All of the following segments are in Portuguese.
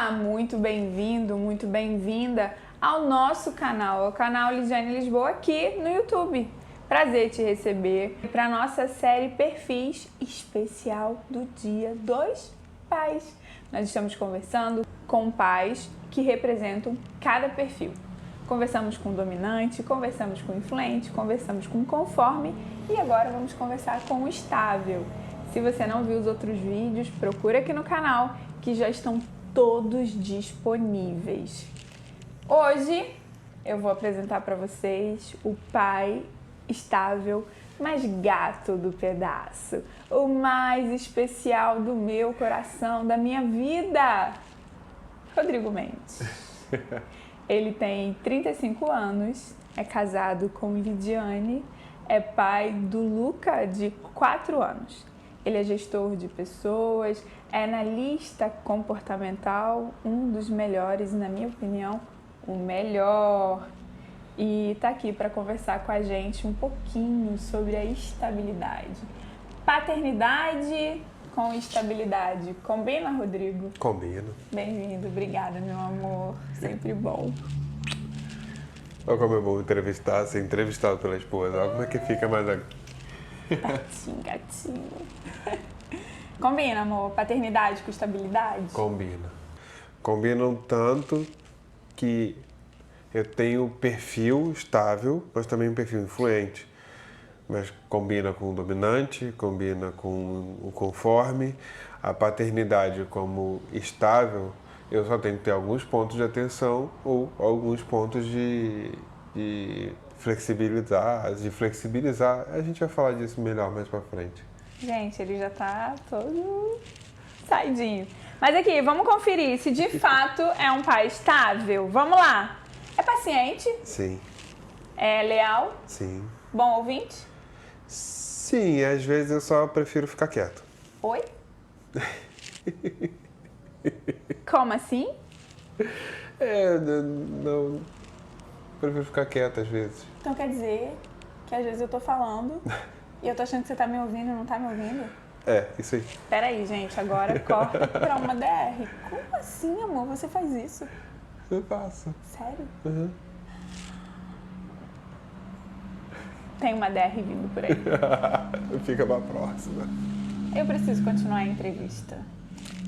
Olá, muito bem-vindo, muito bem-vinda ao nosso canal, ao canal Lidiane Lisboa aqui no YouTube. Prazer te receber para a nossa série Perfis especial do Dia dos Pais. Nós estamos conversando com pais que representam cada perfil. Conversamos com dominante, conversamos com influente, conversamos com conforme e agora vamos conversar com o estável. Se você não viu os outros vídeos, procura aqui no canal que já estão todos disponíveis. Hoje eu vou apresentar para vocês o pai estável mais gato do pedaço, o mais especial do meu coração, da minha vida, Rodrigo Mendes. Ele tem 35 anos, é casado com Lidiane, é pai do Luca de 4 anos. Ele é gestor de pessoas, é analista comportamental, um dos melhores, na minha opinião, o melhor. E tá aqui para conversar com a gente um pouquinho sobre a estabilidade. Paternidade com estabilidade. Combina, Rodrigo? Combina. Bem-vindo, obrigada, meu amor. Sempre bom. Olha como é bom ser entrevistado pela esposa. Olha como é que fica mais... Gatinho, gatinho. Combina, amor? Paternidade com estabilidade? Combina. Combinam tanto que eu tenho perfil estável, mas também um perfil influente. Mas combina com o dominante, combina com o conforme. A paternidade como estável, eu só tenho que ter alguns pontos de atenção ou alguns pontos de flexibilizar. A gente vai falar disso melhor mais pra frente. Gente, ele já tá todo saidinho. Mas aqui, vamos conferir se de fato é um pai estável. Vamos lá. É paciente? Sim. É leal? Sim. Bom ouvinte? Sim, às vezes eu só prefiro ficar quieto. Oi? Como assim? Não. Prefiro ficar quieto às vezes. Então quer dizer que às vezes eu tô falando e eu tô achando que você tá me ouvindo e não tá me ouvindo? É, isso aí. Peraí, gente, agora corta pra uma DR. Como assim, amor? Você faz isso? Eu faço. Sério? Uhum. Tem uma DR vindo por aí. Fica pra próxima. Eu preciso continuar a entrevista.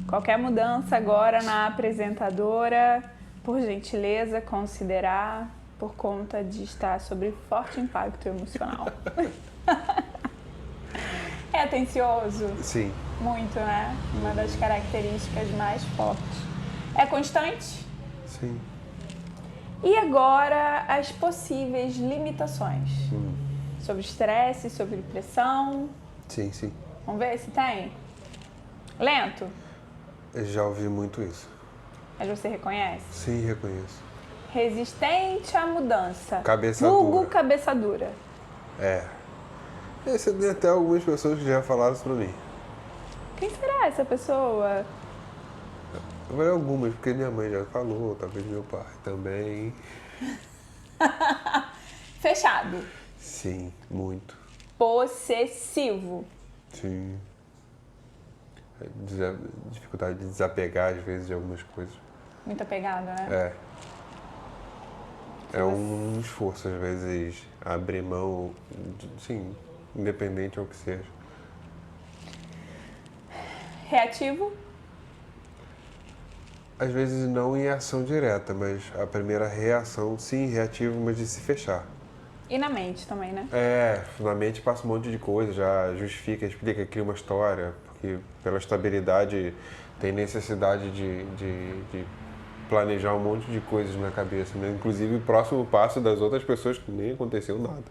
Qualquer mudança agora na apresentadora, por gentileza, considerar por conta de estar sob forte impacto emocional. É atencioso? Sim. Muito, né? Uma das características mais fortes. É constante? Sim. E agora as possíveis limitações. Sobre estresse, sobre pressão. Sim, sim. Vamos ver se tem? Lento? Eu já ouvi muito isso. Mas você reconhece? Sim, reconheço. Resistente à mudança. Cabeça Vulgo dura. cabeça dura. É. Esse tem até algumas pessoas que já falaram isso pra mim. Quem será essa pessoa? Eu falei algumas, porque minha mãe já falou, talvez meu pai também. Fechado. Sim, muito. Possessivo. Sim. Dificuldade de desapegar, às vezes, de algumas coisas. Muito apegado, né? É. É um esforço, às vezes, abrir mão, sim, independente ao que seja. Reativo. Às vezes não em ação direta, mas a primeira reação, sim, reativo, mas de se fechar. E na mente também, né? É, na mente passa um monte de coisa, já justifica, explica, cria uma história, porque pela estabilidade tem necessidade de planejar um monte de coisas na cabeça, né? Inclusive o próximo passo das outras pessoas que nem aconteceu nada.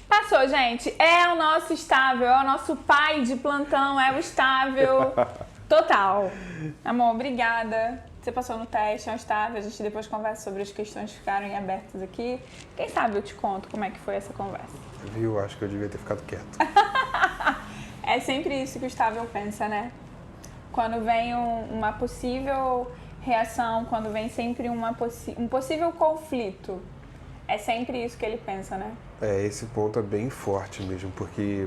Passou, gente. É o nosso estável, é o nosso pai de plantão, é o estável total. Amor, obrigada. Você passou no teste, é um estável. A gente depois conversa sobre as questões que ficaram em abertas aqui. Quem sabe eu te conto como é que foi essa conversa. Viu? Acho que eu devia ter ficado quieto. É sempre isso que o estável pensa, né? Quando vem uma possível reação, quando vem sempre um possível conflito, é sempre isso que ele pensa, né? É, esse ponto é bem forte mesmo, porque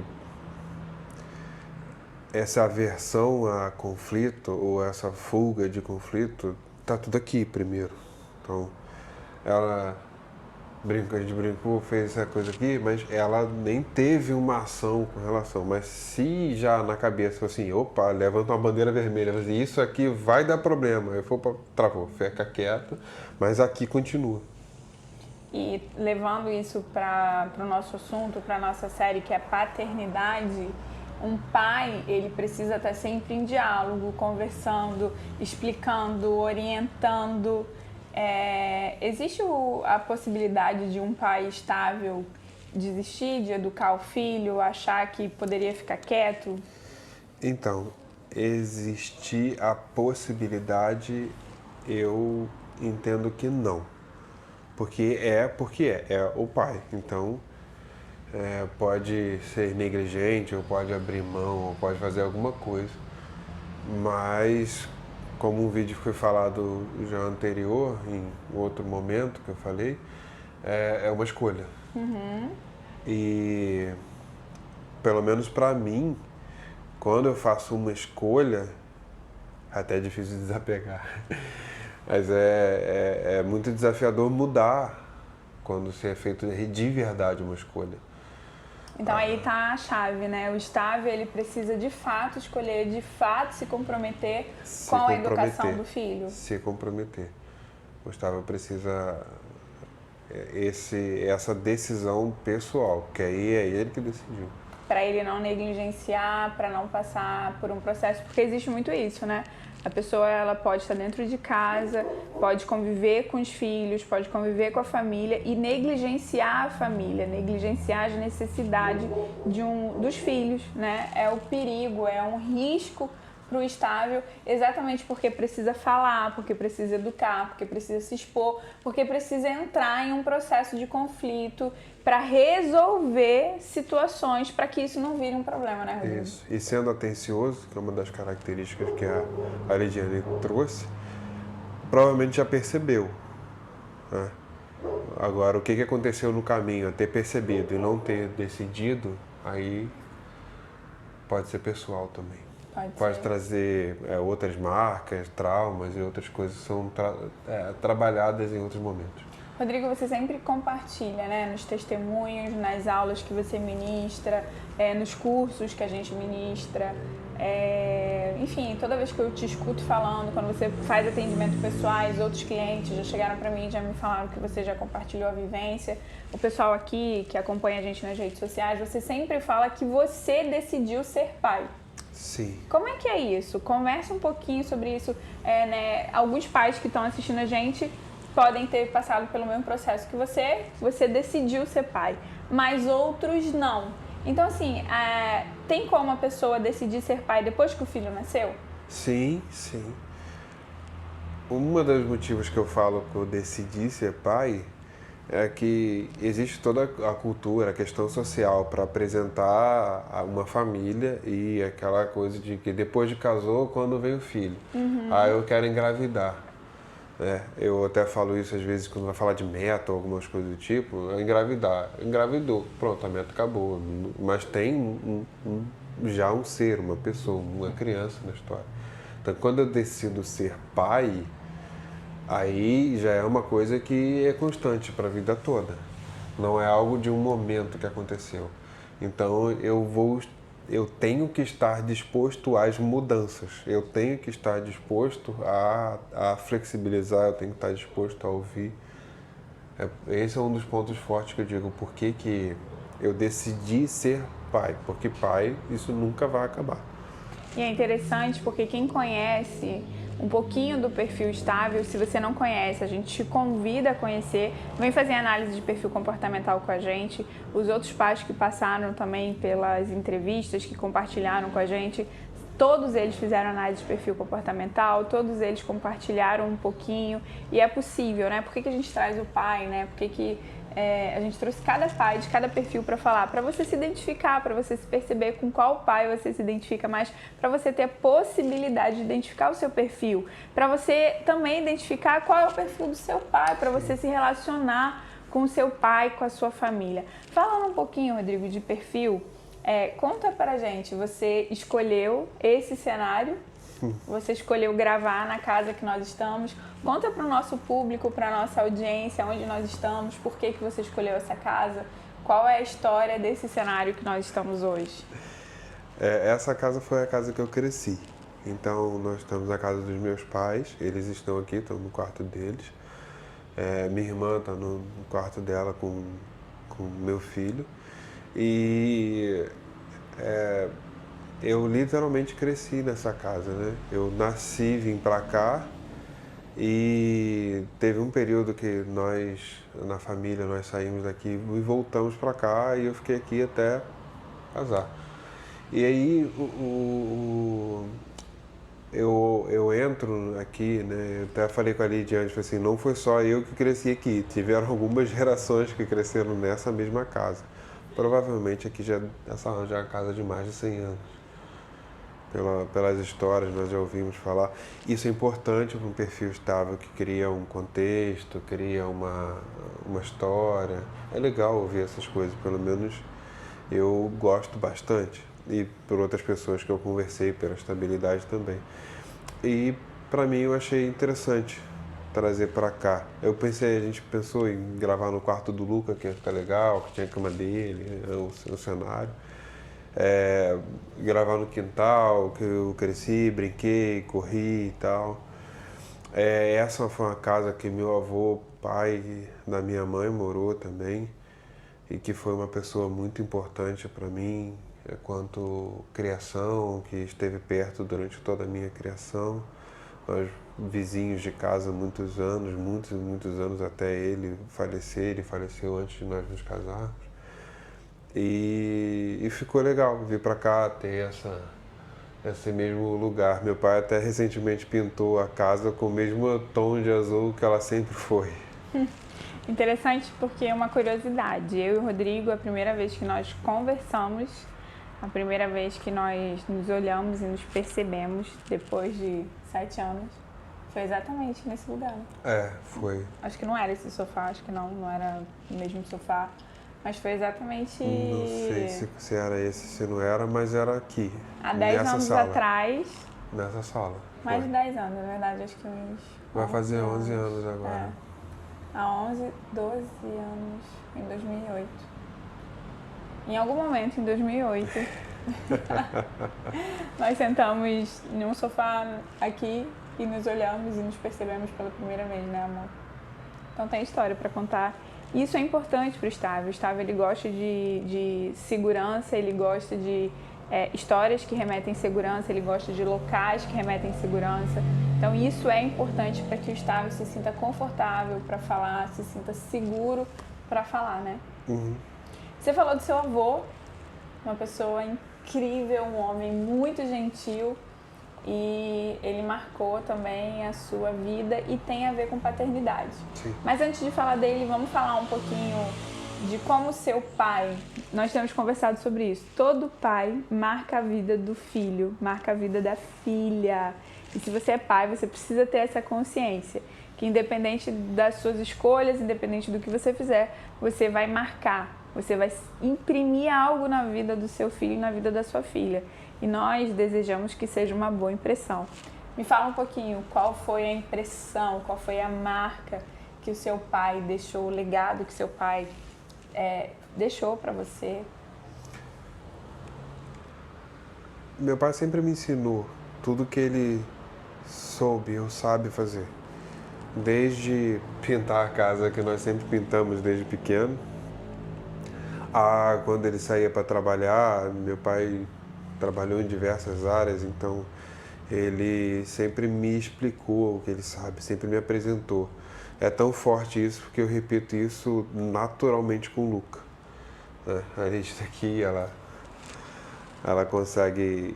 essa aversão a conflito ou essa fuga de conflito tá tudo aqui primeiro. Então, ela a gente brincou, fez essa coisa aqui, mas ela nem teve uma ação com relação. Mas se já na cabeça, assim, opa, levanta uma bandeira vermelha, assim, isso aqui vai dar problema. Eu travou, fica quieto, mas aqui continua. E levando isso para o nosso assunto, para a nossa série, que é paternidade, um pai, ele precisa estar sempre em diálogo, conversando, explicando, orientando. Existe a possibilidade de um pai estável desistir de educar o filho, achar que poderia ficar quieto? Então, existir a possibilidade, eu entendo que não. Porque é o pai. Então, pode ser negligente, ou pode abrir mão, ou pode fazer alguma coisa. Mas, como um vídeo foi falado já anterior, em outro momento que eu falei, é uma escolha. Uhum. E, pelo menos para mim, quando eu faço uma escolha, até é difícil de desapegar, mas é muito desafiador mudar quando se é feito de verdade uma escolha. Então aí tá a chave, né? O estável, ele precisa de fato escolher, de fato se comprometer com a educação do filho. Se comprometer. O estável precisa essa decisão pessoal, que aí é ele que decidiu. Para ele não negligenciar, para não passar por um processo, porque existe muito isso, né? A pessoa, ela pode estar dentro de casa, pode conviver com os filhos, pode conviver com a família e negligenciar a família, negligenciar as necessidades dos filhos, né? É o perigo, é um risco para o estável, exatamente porque precisa falar, porque precisa educar, porque precisa se expor, porque precisa entrar em um processo de conflito para resolver situações para que isso não vire um problema, né, Rodrigo? Isso. E sendo atencioso, que é uma das características que a Lidiane trouxe, provavelmente já percebeu, né? Agora, o que aconteceu no caminho, ter percebido e não ter decidido, aí pode ser pessoal também. Pode trazer outras marcas, traumas e outras coisas que são trabalhadas em outros momentos. Rodrigo, você sempre compartilha, né, nos testemunhos, nas aulas que você ministra, nos cursos que a gente ministra, enfim, toda vez que eu te escuto falando, quando você faz atendimento pessoais, outros clientes já chegaram para mim e já me falaram que você já compartilhou a vivência. O pessoal aqui que acompanha a gente nas redes sociais, você sempre fala que você decidiu ser pai. Sim. Como é que é isso? Conversa um pouquinho sobre isso. Né? Alguns pais que estão assistindo a gente podem ter passado pelo mesmo processo que você decidiu ser pai, mas outros não. Então, assim, tem como a pessoa decidir ser pai depois que o filho nasceu? Sim, sim. Um dos motivos que eu falo que eu decidi ser pai é que existe toda a cultura, a questão social para apresentar uma família e aquela coisa de que depois de casou, quando vem o filho. Uhum. Eu quero engravidar. Eu até falo isso às vezes quando vai falar de meta ou algumas coisas do tipo, engravidar. Engravidou, pronto, a meta acabou. Mas tem já um ser, uma pessoa, uma criança na história. Então, quando eu decido ser pai, aí já é uma coisa que é constante para a vida toda. Não é algo de um momento que aconteceu. Então eu tenho que estar disposto às mudanças. Eu tenho que estar disposto a flexibilizar, eu tenho que estar disposto a ouvir. Esse é um dos pontos fortes que eu digo, por que eu decidi ser pai. Porque pai, isso nunca vai acabar. E é interessante porque quem conhece um pouquinho do perfil estável, se você não conhece, a gente te convida a conhecer, vem fazer análise de perfil comportamental com a gente. Os outros pais que passaram também pelas entrevistas, que compartilharam com a gente, todos eles fizeram análise de perfil comportamental, todos eles compartilharam um pouquinho, e é possível, né? Por que a gente traz o pai, né? Por que a gente trouxe cada pai de cada perfil para falar, para você se identificar, para você se perceber com qual pai você se identifica mais, para você ter a possibilidade de identificar o seu perfil, para você também identificar qual é o perfil do seu pai, para você se relacionar com o seu pai, com a sua família. Falando um pouquinho, Rodrigo, de perfil, Conta pra gente, você escolheu esse cenário, você escolheu gravar na casa que nós estamos. Conta para o nosso público, para a nossa audiência, onde nós estamos, por que você escolheu essa casa, qual é a história desse cenário que nós estamos hoje. Essa casa foi a casa que eu cresci. Então, nós estamos na casa dos meus pais, eles estão aqui, estão no quarto deles. Minha irmã está no quarto dela com meu filho. E eu literalmente cresci nessa casa, né? Eu nasci, vim pra cá e teve um período que nós, na família, nós saímos daqui e voltamos pra cá e eu fiquei aqui até casar. E aí eu entro aqui, né? Eu até falei com a Lidia antes, assim, não foi só eu que cresci aqui, tiveram algumas gerações que cresceram nessa mesma casa. Provavelmente aqui essa é uma casa de mais de 100 anos. Pelas histórias, nós já ouvimos falar. Isso é importante para um perfil estável que cria um contexto, cria uma história. É legal ouvir essas coisas, pelo menos eu gosto bastante. E por outras pessoas que eu conversei, pela estabilidade também. E para mim eu achei interessante trazer para cá. A gente pensou em gravar no quarto do Luca, que ia ficar legal, que tinha a cama dele, o cenário. Gravar no quintal, que eu cresci, brinquei, corri e tal. Essa foi uma casa que meu avô, pai da minha mãe, morou também, e que foi uma pessoa muito importante para mim, quanto criação, que esteve perto durante toda a minha criação. Nós vizinhos de casa muitos anos até ele faleceu antes de nós nos casarmos. E ficou legal vir para cá, ter esse mesmo lugar. Meu pai até recentemente pintou a casa com o mesmo tom de azul que ela sempre foi. Interessante, porque é uma curiosidade. Eu e o Rodrigo, a primeira vez que nós conversamos, a primeira vez que nós nos olhamos e nos percebemos, depois de 7 anos, foi exatamente nesse lugar. Foi. Acho que não era esse sofá, acho que não era o mesmo sofá, mas foi exatamente... Não sei se era esse, se não era, mas era aqui. Há 10 anos sala. Atrás. Nessa sala. Mais de 10 anos, na verdade, acho que uns... Vai fazer 11 anos agora. Há 11, 12 anos, em 2008. Em algum momento, em 2008, nós sentamos num sofá aqui e nos olhamos e nos percebemos pela primeira vez, né, amor? Então tem história para contar. Isso é importante para o Estávio. O Estávio, ele gosta de segurança, ele gosta de histórias que remetem segurança, ele gosta de locais que remetem segurança. Então isso é importante para que o Estávio se sinta confortável para falar, se sinta seguro para falar, né? Uhum. Você falou do seu avô, uma pessoa incrível, um homem muito gentil, e ele marcou também a sua vida e tem a ver com paternidade. Sim. Mas antes de falar dele, vamos falar um pouquinho de como seu pai, nós temos conversado sobre isso, todo pai marca a vida do filho, marca a vida da filha. E se você é pai, você precisa ter essa consciência, que independente das suas escolhas, independente do que você fizer, você vai marcar, você vai imprimir algo na vida do seu filho e na vida da sua filha. E nós desejamos que seja uma boa impressão. Me fala um pouquinho, qual foi a impressão, qual foi a marca que o seu pai deixou, o legado que seu pai deixou para você? Meu pai sempre me ensinou tudo que ele soube ou sabe fazer. Desde pintar a casa, que nós sempre pintamos desde pequeno, quando ele saía para trabalhar, meu pai trabalhou em diversas áreas, então ele sempre me explicou o que ele sabe, sempre me apresentou. É tão forte isso, porque eu repito isso naturalmente com o Luca. A gente aqui, ela consegue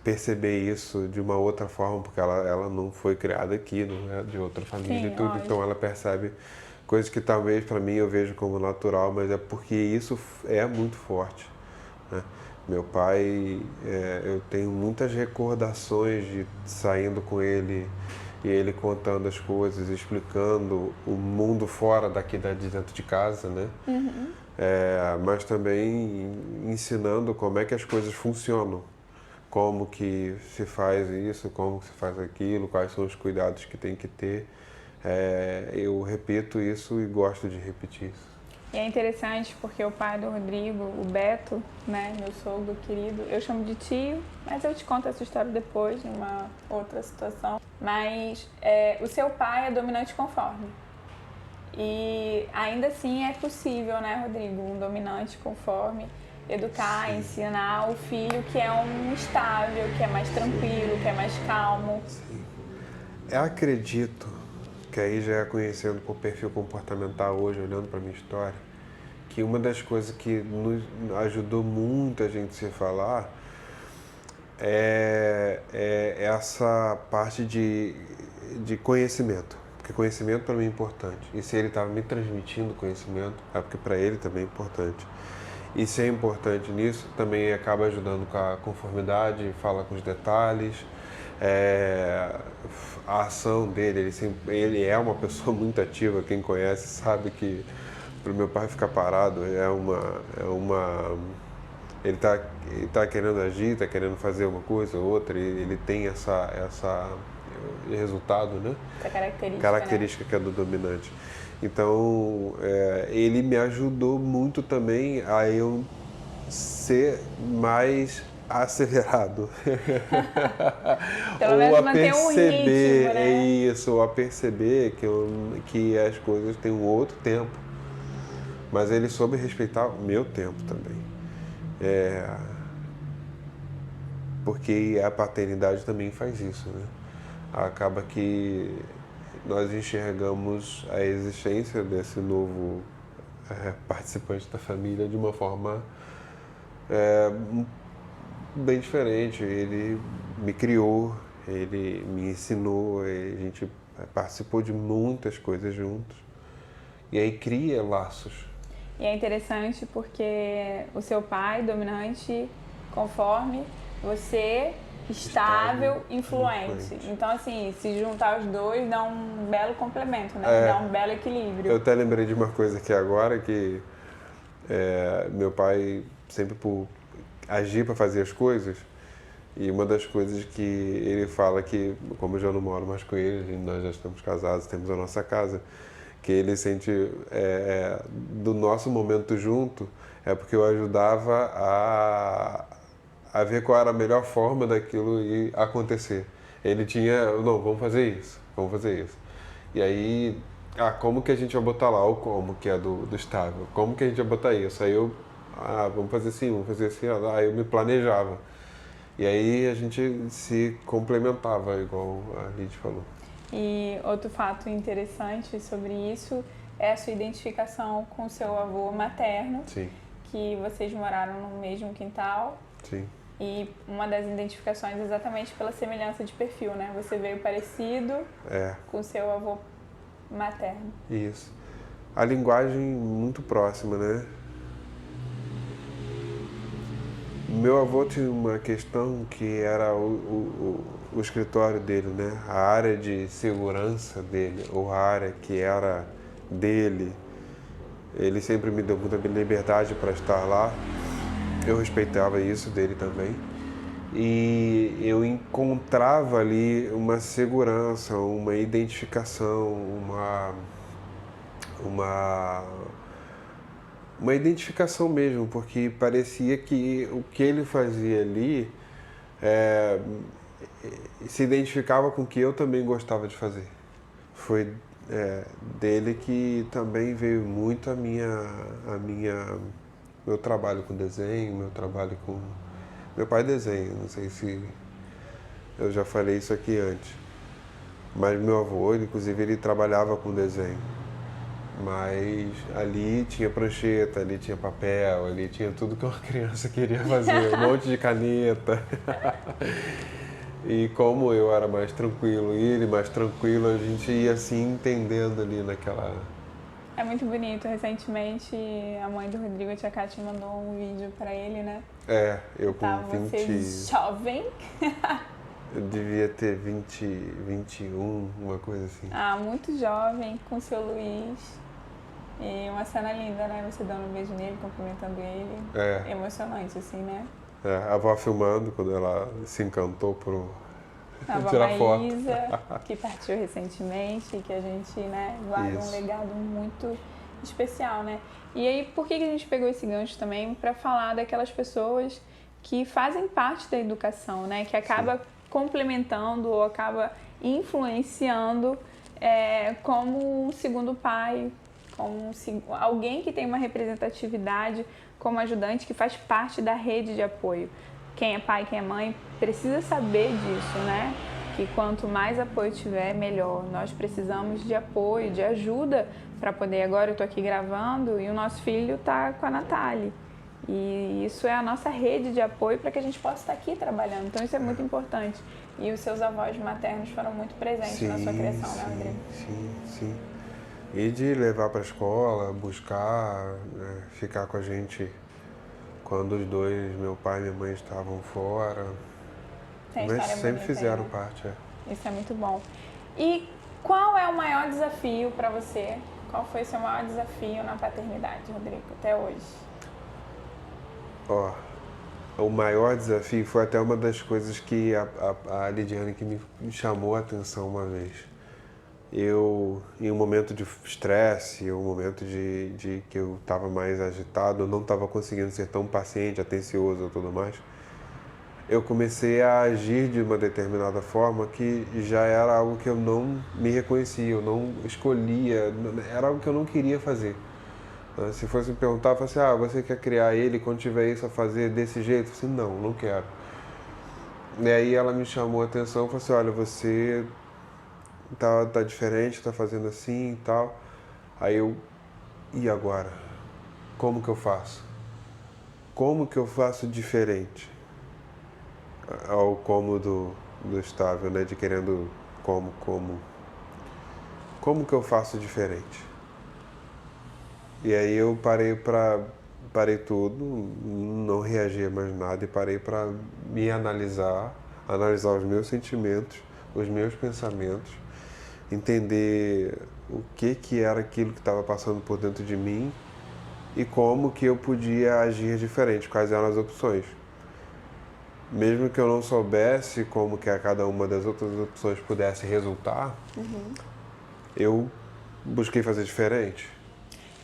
perceber isso de uma outra forma, porque ela não foi criada aqui, não é de outra família. Sim, e tudo, lógico. Então ela percebe coisas que talvez para mim eu vejo como natural, mas é porque isso é muito forte, né? Meu pai, eu tenho muitas recordações de saindo com ele e ele contando as coisas, explicando o mundo fora daqui de dentro de casa, né? Mas também ensinando como é que as coisas funcionam, como que se faz isso, como que se faz aquilo, quais são os cuidados que tem que ter. Eu repito isso e gosto de repetir isso. E é interessante porque o pai do Rodrigo, o Beto, né, meu sogro querido, eu chamo de tio, mas eu te conto essa história depois, numa outra situação. Mas o seu pai é dominante conforme. E ainda assim é possível, né, Rodrigo, um dominante conforme, educar, Sim. ensinar o filho que é um estável, que é mais tranquilo, que é mais calmo. Sim. Eu acredito que aí já é conhecendo por perfil comportamental hoje, olhando para a minha história, que uma das coisas que nos ajudou muito a gente se falar é essa parte de conhecimento. Porque conhecimento para mim é importante. E se ele estava me transmitindo conhecimento, é porque para ele também é importante. E se é importante nisso, também acaba ajudando com a conformidade, fala com os detalhes. A ação dele, ele é uma pessoa muito ativa, quem conhece sabe que para o meu pai ficar parado ele tá querendo agir, tá querendo fazer uma coisa ou outra, e ele tem essa resultado, né? Essa Característica, né? Que é do dominante. Então, ele me ajudou muito também a eu ser mais acelerado. Pelo menos manter um ritmo, né? Isso, ou a perceber que as coisas têm um outro tempo. Mas ele soube respeitar o meu tempo também. Porque a paternidade também faz isso, né? Acaba que nós enxergamos a existência desse novo participante da família de uma forma bem diferente. Ele me criou, ele me ensinou, a gente participou de muitas coisas juntos. E aí cria laços. E é interessante porque o seu pai, dominante, conforme, você, estável, influente. Então, assim, se juntar os dois dá um belo complemento, né? Dá um belo equilíbrio. Eu até lembrei de uma coisa aqui agora, que meu pai, sempre por agir para fazer as coisas, e uma das coisas que ele fala que, como eu já não moro mais com ele, nós já estamos casados, temos a nossa casa, que ele sente do nosso momento junto, é porque eu ajudava a ver qual era a melhor forma daquilo ir acontecer. Ele tinha, não, vamos fazer isso. E aí, como que a gente vai botar lá o como, que é do estável? Como que a gente vai botar isso? Aí eu, vamos fazer assim, aí eu me planejava. E aí a gente se complementava, igual a Lidy falou. E outro fato interessante sobre isso é a sua identificação com o seu avô materno. Sim. Que vocês moraram no mesmo quintal. Sim. E uma das identificações é exatamente pela semelhança de perfil, né? Você veio parecido com o seu avô materno. Isso. A linguagem muito próxima, né? Meu avô tinha uma questão que era o escritório dele, né? A área de segurança dele, ou a área que era dele. Ele sempre me deu muita liberdade para estar lá. Eu respeitava isso dele também. E eu encontrava ali uma segurança, uma identificação, uma identificação mesmo, porque parecia que o que ele fazia ali se identificava com o que eu também gostava de fazer. Foi dele que também veio muito meu trabalho com desenho, meu trabalho com... Meu pai desenha, não sei se eu já falei isso aqui antes, mas meu avô, inclusive, ele trabalhava com desenho. Mas ali tinha prancheta, ali tinha papel, ali tinha tudo que uma criança queria fazer, um monte de caneta. E como eu era mais tranquilo e ele mais tranquilo, a gente ia assim entendendo ali naquela... É muito bonito. Recentemente, a mãe do Rodrigo, a tia Kátia, mandou um vídeo pra ele, né? Eu com tá 20... Você jovem. Eu devia ter 20, 21, uma coisa assim. Ah, muito jovem, com o seu Luiz. E uma cena linda, né? Você dando um beijo nele, cumprimentando ele. É. Emocionante, assim, né? A avó filmando quando ela se encantou por A avó tirar foto. Maísa, que partiu recentemente, que a gente, né, guarda um legado muito especial, né? E aí, por que a gente pegou esse gancho também? Para falar daquelas pessoas que fazem parte da educação, né? Que acaba complementando ou acaba influenciando como um segundo pai, como alguém que tem uma representatividade como ajudante, que faz parte da rede de apoio. Quem é pai, quem é mãe, precisa saber disso, né? Que quanto mais apoio tiver, melhor. Nós precisamos de apoio, de ajuda para poder. Agora eu tô aqui gravando e o nosso filho tá com a Natália. E isso é a nossa rede de apoio para que a gente possa estar aqui trabalhando. Então isso é muito importante. E os seus avós maternos foram muito presentes na sua criação, né, Rodrigo? Sim. E de levar para a escola, buscar, né, ficar com a gente quando os dois, meu pai e minha mãe, estavam fora. Tem Mas história sempre bonita fizeram aí, né? parte. Isso é muito bom. E qual é o maior desafio para você? Qual foi o seu maior desafio na paternidade, Rodrigo, até hoje? Ó, o maior desafio foi até uma das coisas que a Lidiane que me chamou a atenção uma vez. Eu, em um momento de estresse, um momento de que eu estava mais agitado, eu não estava conseguindo ser tão paciente, atencioso e tudo mais, eu comecei a agir de uma determinada forma que já era algo que eu não me reconhecia, eu não escolhia, era algo que eu não queria fazer. Se fosse me perguntar, eu falei assim, você quer criar ele quando tiver isso a fazer desse jeito? Eu falei assim, não quero. E aí ela me chamou a atenção e falou assim, olha, você tá diferente, tá fazendo assim e tal. Aí eu, e agora? Como que eu faço? Como que eu faço diferente ao como do estável, né? De querendo como que eu faço diferente? E aí eu parei tudo, não reagia mais nada e parei para me analisar os meus sentimentos, os meus pensamentos, entender o que era aquilo que estava passando por dentro de mim e como que eu podia agir diferente, quais eram as opções. Mesmo que eu não soubesse como que a cada uma das outras opções pudesse resultar, eu busquei fazer diferente.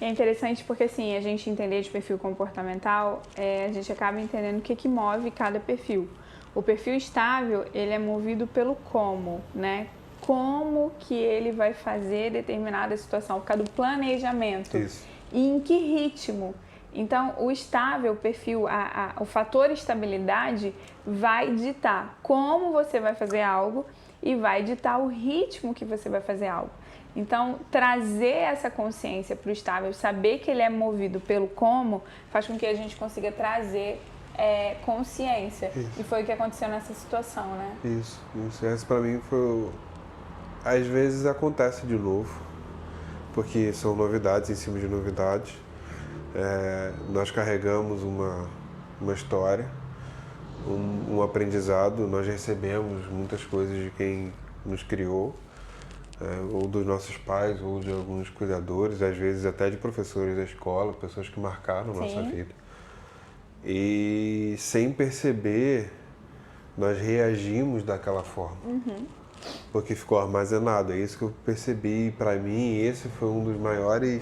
E é interessante porque, assim, a gente entender de perfil comportamental, a gente acaba entendendo o que move cada perfil. O perfil estável, ele é movido pelo como, né? Como que ele vai fazer determinada situação, por causa do planejamento. Isso. E em que ritmo. Então, o estável, o perfil, o fator estabilidade vai ditar como você vai fazer algo e vai ditar o ritmo que você vai fazer algo. Então, trazer essa consciência para o estável, saber que ele é movido pelo como, faz com que a gente consiga trazer consciência. Isso. E foi o que aconteceu nessa situação, né? Isso. Essa para mim foi... Às vezes acontece de novo, porque são novidades em cima de novidades. Nós carregamos uma história, um aprendizado, nós recebemos muitas coisas de quem nos criou, ou dos nossos pais, ou de alguns cuidadores, às vezes até de professores da escola, pessoas que marcaram a nossa vida. E sem perceber, nós reagimos daquela forma. Porque ficou armazenado. É isso que eu percebi. Para mim, esse foi um dos maiores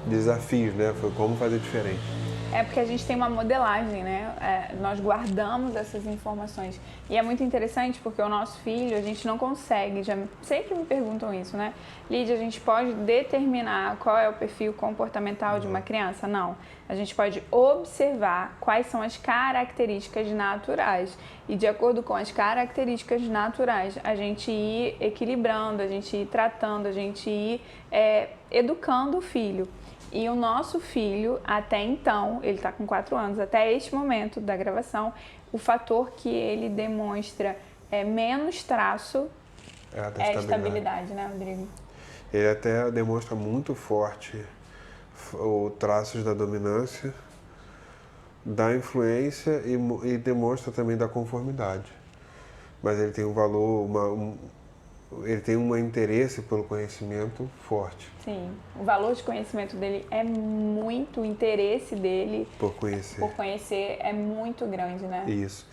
desafios, né? Foi como fazer diferente. É porque a gente tem uma modelagem, né? Nós guardamos essas informações. E é muito interessante porque o nosso filho, a gente não consegue, sempre me perguntam isso, né? Lídia, a gente pode determinar qual é o perfil comportamental de uma criança? Não. A gente pode observar quais são as características naturais. E de acordo com as características naturais, a gente ir equilibrando, a gente ir tratando, a gente ir educando o filho. E o nosso filho, até então, ele está com 4 anos, até este momento da gravação, o fator que ele demonstra menos traço é a estabilidade, né, Rodrigo? Ele até demonstra muito forte o traços da dominância, da influência e demonstra também da conformidade. mas ele tem um valor, ele tem um interesse pelo conhecimento forte. Sim, o valor de conhecimento dele é muito, o interesse dele Por conhecer é muito grande, né? Isso.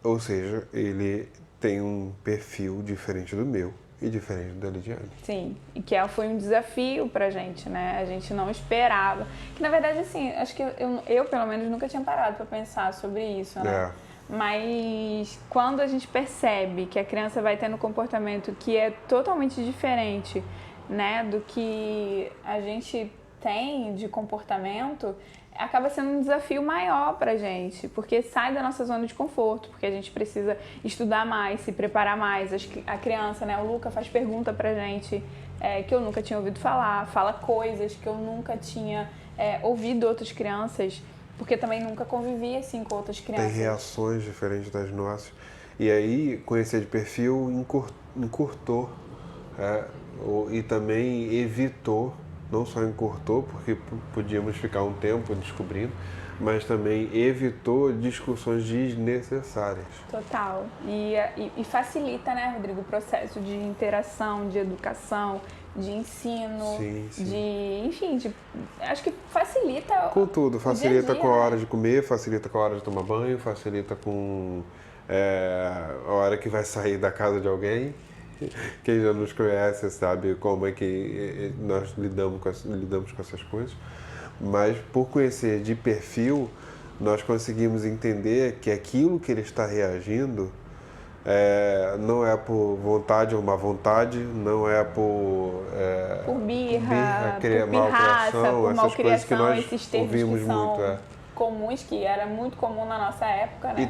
Ou seja, ele tem um perfil diferente do meu e diferente da Lidiane. Sim, e que foi um desafio pra gente, né? A gente não esperava. Que na verdade, assim, acho que eu pelo menos nunca tinha parado pra pensar sobre isso, né? Mas quando a gente percebe que a criança vai tendo um comportamento que é totalmente diferente, né, do que a gente tem de comportamento, acaba sendo um desafio maior pra gente, porque sai da nossa zona de conforto, porque a gente precisa estudar mais, se preparar mais. A criança, né, o Luca faz pergunta pra gente que eu nunca tinha ouvido falar, fala coisas que eu nunca tinha ouvido outras crianças, porque também nunca convivi assim com outras crianças. Tem reações diferentes das nossas. E aí, conhecer de perfil encurtou e também evitou, não só encurtou, porque podíamos ficar um tempo descobrindo, mas também evitou discussões desnecessárias. Total. E facilita, né, Rodrigo, o processo de interação, de educação, de ensino, acho que facilita com tudo, facilita dia a dia, com a hora de comer, facilita com a hora de tomar banho, facilita com a hora que vai sair da casa de alguém. Quem já nos conhece sabe como é que nós lidamos com essas coisas, mas por conhecer de perfil, nós conseguimos entender que aquilo que ele está reagindo não é por vontade ou má vontade, não é por birra, por pirraça, malcriação, por essas coisas que nós esses termos ouvimos que são muito. Comuns, que era muito comum na nossa época, né?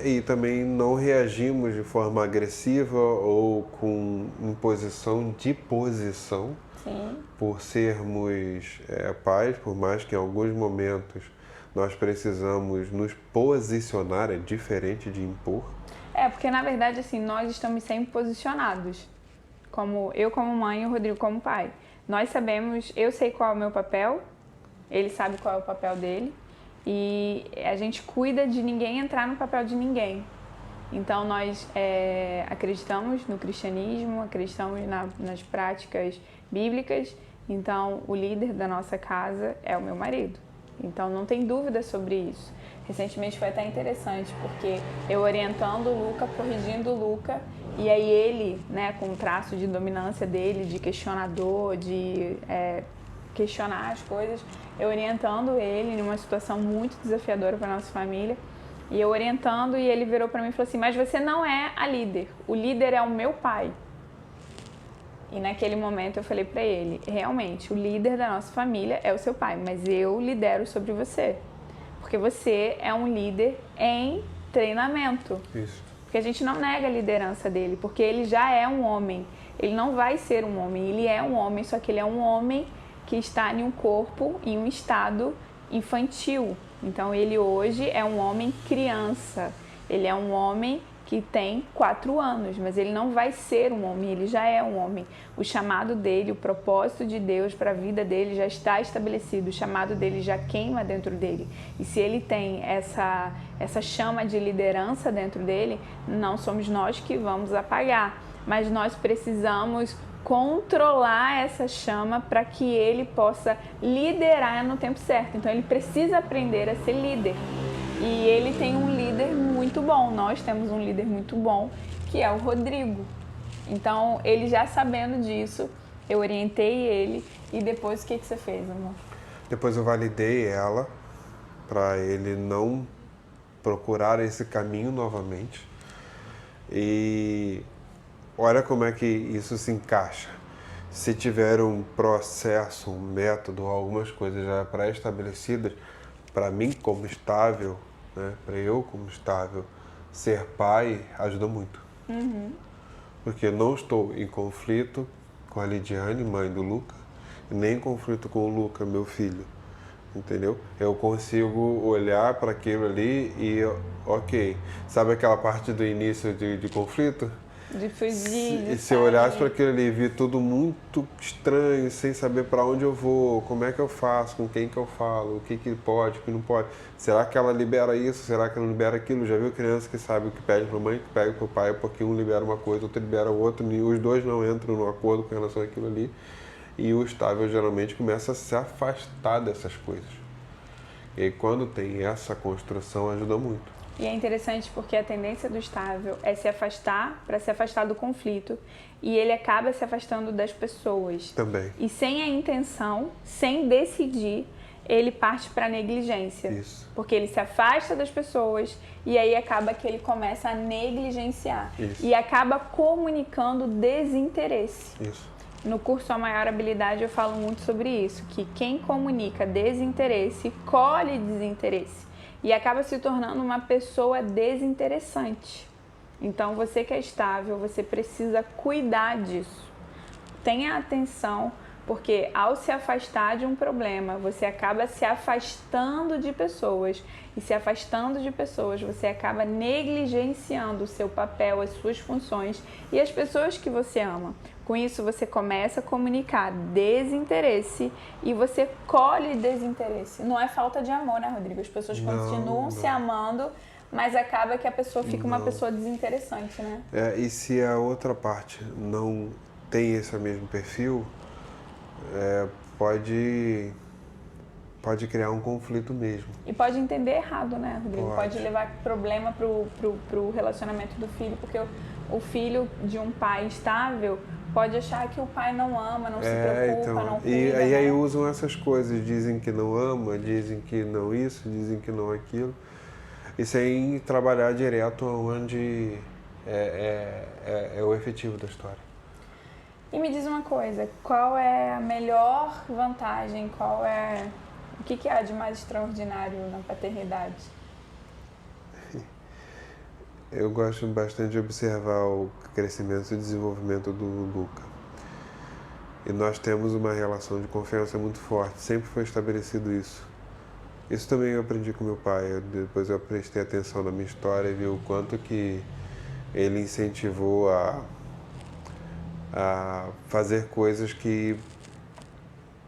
E também não reagimos de forma agressiva ou com imposição de posição. Sim. Por sermos pais, por mais que em alguns momentos nós precisamos nos posicionar, é diferente de impor. Porque na verdade, assim, nós estamos sempre posicionados. Eu como mãe e o Rodrigo como pai. Nós sabemos, eu sei qual é o meu papel, ele sabe qual é o papel dele, e a gente cuida de ninguém entrar no papel de ninguém. Então nós acreditamos no cristianismo, acreditamos nas práticas bíblicas. Então o líder da nossa casa é o meu marido. Então não tem dúvida sobre isso. Recentemente foi até interessante, porque eu orientando o Luca, corrigindo o Luca, e aí ele, né, com o traço de dominância dele, de questionador, de questionar as coisas, eu orientando ele em uma situação muito desafiadora para nossa família. E eu orientando, e ele virou para mim e falou assim: mas você não é a líder, o líder é o meu pai. E naquele momento eu falei para ele: realmente, o líder da nossa família é o seu pai, mas eu lidero sobre você. Porque você é um líder em treinamento. Isso. Porque a gente não nega a liderança dele, porque ele já é um homem. Ele não vai ser um homem, ele é um homem, só que ele é um homem que está em um corpo, em um estado infantil. Então ele hoje é um homem criança, ele é um homem que tem 4 anos, mas ele não vai ser um homem, ele já é um homem. O chamado dele, o propósito de Deus para a vida dele já está estabelecido, o chamado dele já queima dentro dele. E se ele tem essa chama de liderança dentro dele, não somos nós que vamos apagar, mas nós precisamos controlar essa chama para que ele possa liderar no tempo certo. Então ele precisa aprender a ser líder. E ele tem um líder muito bom, nós temos um líder muito bom, que é o Rodrigo. Então, ele já sabendo disso, eu orientei ele. E depois, o que você fez, amor? Depois eu validei ela, para ele não procurar esse caminho novamente. E olha como é que isso se encaixa. Se tiver um processo, um método, algumas coisas já pré-estabelecidas, para mim como estável, né, para eu como estável, ser pai ajuda muito. Uhum. Porque eu não estou em conflito com a Lidiane, mãe do Luca, nem em conflito com o Luca, meu filho. Entendeu? Eu consigo olhar para aquilo ali e, ok, sabe aquela parte do início de conflito? De fugir, de E se eu olhasse para aquilo ali e vi tudo muito estranho, sem saber para onde eu vou, como é que eu faço, com quem que eu falo, o que que pode, o que não pode. Será que ela libera isso? Será que ela não libera aquilo? Já viu criança que sabe o que pede para a mãe, que pede para o pai, porque um libera uma coisa, outro libera o outro, e os dois não entram no acordo com relação àquilo ali. E o estável geralmente começa a se afastar dessas coisas. E aí, quando tem essa construção, ajuda muito. E é interessante porque a tendência do estável é se afastar, para se afastar do conflito, e ele acaba se afastando das pessoas. Também. E sem a intenção, sem decidir, ele parte para a negligência. Isso. Porque ele se afasta das pessoas e aí acaba que ele começa a negligenciar. Isso. E acaba comunicando desinteresse. Isso. No curso A Maior Habilidade eu falo muito sobre isso, que quem comunica desinteresse, colhe desinteresse. E acaba se tornando uma pessoa desinteressante. Então, você que é estável, você precisa cuidar disso. Tenha atenção, porque ao se afastar de um problema, você acaba se afastando de pessoas. E se afastando de pessoas, você acaba negligenciando o seu papel, as suas funções e as pessoas que você ama. Com isso, você começa a comunicar desinteresse e você colhe desinteresse. Não é falta de amor, né, Rodrigo? As pessoas continuam se amando, mas acaba que a pessoa fica uma pessoa desinteressante, né? E se a outra parte não tem esse mesmo perfil, pode criar um conflito mesmo. E pode entender errado, né, Rodrigo? Pode levar problema pro relacionamento do filho, porque o filho de um pai estável pode achar que o pai não ama, não se preocupa, não cuida. E aí usam essas coisas, dizem que não ama, dizem que não isso, dizem que não aquilo. E sem trabalhar direto onde é o efetivo da história. E me diz uma coisa, qual é a melhor vantagem, o que há de mais extraordinário na paternidade? Eu gosto bastante de observar o crescimento e desenvolvimento do Luca. E nós temos uma relação de confiança muito forte, sempre foi estabelecido isso. Isso também eu aprendi com meu pai, depois eu prestei atenção na minha história e vi o quanto que ele incentivou a fazer coisas que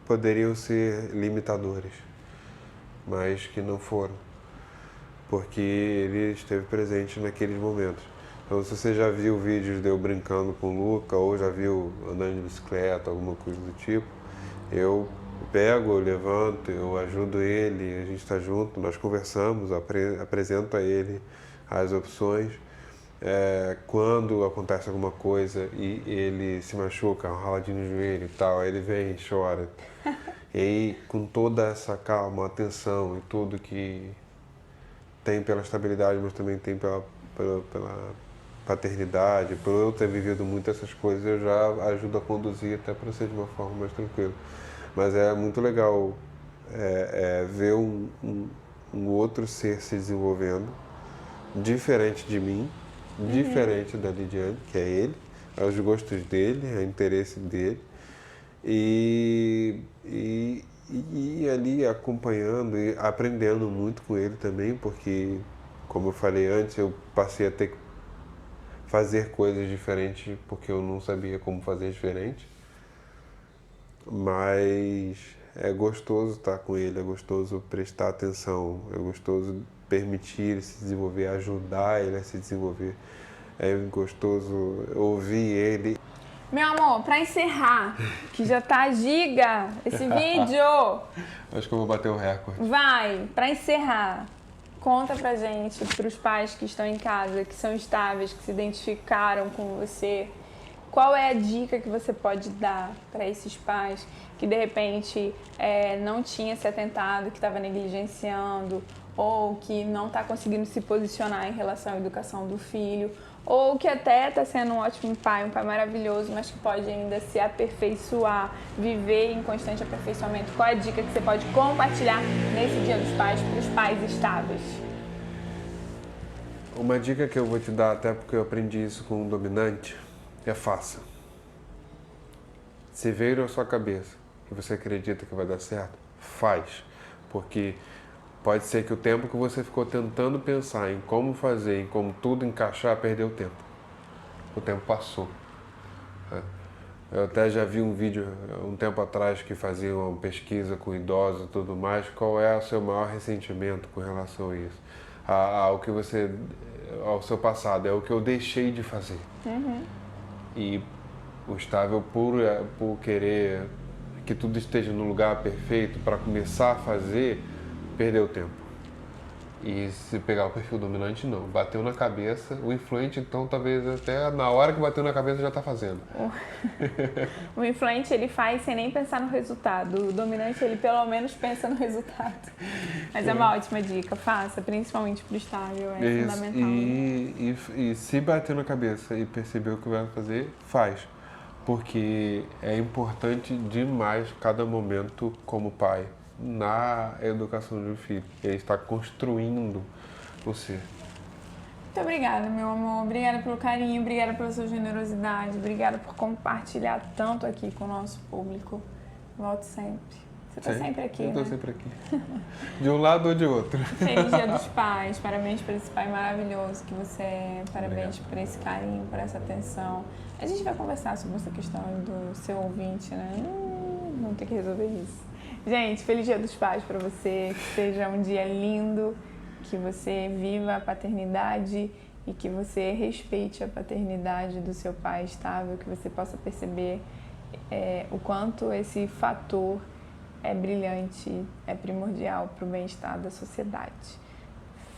poderiam ser limitadoras, mas que não foram, porque ele esteve presente naqueles momentos. Então, se você já viu vídeos de eu brincando com o Luca, ou já viu andando de bicicleta, alguma coisa do tipo, eu pego, eu levanto, eu ajudo ele, a gente está junto, nós conversamos, apresento a ele as opções. Quando acontece alguma coisa e ele se machuca, um raladinho no joelho e tal, aí ele vem e chora. E aí, com toda essa calma, atenção e tudo que tem pela estabilidade, mas também tem pela paternidade, por eu ter vivido muito essas coisas, eu já ajudo a conduzir até para ser de uma forma mais tranquila. Mas é muito legal ver um outro ser se desenvolvendo, diferente de mim, diferente da Lidiane, que é ele, aos gostos dele, ao interesse dele, e ali acompanhando e aprendendo muito com ele também, porque, como eu falei antes, eu passei a ter que fazer coisas diferentes porque eu não sabia como fazer diferente. Mas é gostoso estar com ele, é gostoso prestar atenção, é gostoso permitir ele se desenvolver, ajudar ele a se desenvolver. É gostoso ouvir ele. Meu amor, pra encerrar, que já tá giga esse vídeo. Acho que eu vou bater o recorde. Vai, pra encerrar, conta pra gente, pros pais que estão em casa, que são estáveis, que se identificaram com você. Qual é a dica que você pode dar para esses pais que de repente não tinha se atentado, que estava negligenciando, ou que não está conseguindo se posicionar em relação à educação do filho, ou que até está sendo um ótimo pai, um pai maravilhoso, mas que pode ainda se aperfeiçoar, viver em constante aperfeiçoamento? Qual é a dica que você pode compartilhar nesse Dia dos Pais para os pais estáveis? Uma dica que eu vou te dar, até porque eu aprendi isso com um dominante, faça. Se veio na sua cabeça e você acredita que vai dar certo, faz. Porque pode ser que o tempo que você ficou tentando pensar em como fazer, em como tudo encaixar, perdeu tempo. o tempo passou. Né? Eu até já vi um vídeo um tempo atrás que fazia uma pesquisa com idosos e tudo mais. Qual é o seu maior ressentimento com relação a isso? Ao que você, ao seu passado, é o que eu deixei de fazer. E o estável, por querer que tudo esteja no lugar perfeito para começar a fazer, perdeu tempo. E se pegar o perfil dominante, não. Bateu na cabeça. O influente, então, talvez até na hora que bateu na cabeça já está fazendo. O influente, ele faz sem nem pensar no resultado. O dominante, ele pelo menos pensa no resultado. Mas é uma ótima dica. Faça, principalmente para o estável. É fundamental. E se bater na cabeça e perceber o que vai fazer, faz. Porque é importante demais cada momento como pai na educação de um filho. Ele está construindo o ser. Muito obrigada, meu amor. Obrigada pelo carinho, obrigada pela sua generosidade, obrigada por compartilhar tanto aqui com o nosso público. Volte sempre. Você está sempre aqui, né? Eu estou sempre aqui. De um lado ou de outro. Feliz Dia dos Pais. Parabéns por esse pai maravilhoso que você é. Parabéns por esse carinho, por essa atenção. A gente vai conversar sobre essa questão do seu ouvinte, né? Vamos ter que resolver isso. Gente, feliz Dia dos Pais para você, que seja um dia lindo, que você viva a paternidade e que você respeite a paternidade do seu pai estável, que você possa perceber o quanto esse fator é brilhante, é primordial para o bem-estar da sociedade.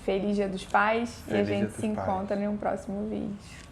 Feliz Dia dos Pais e a gente se encontra em um próximo vídeo.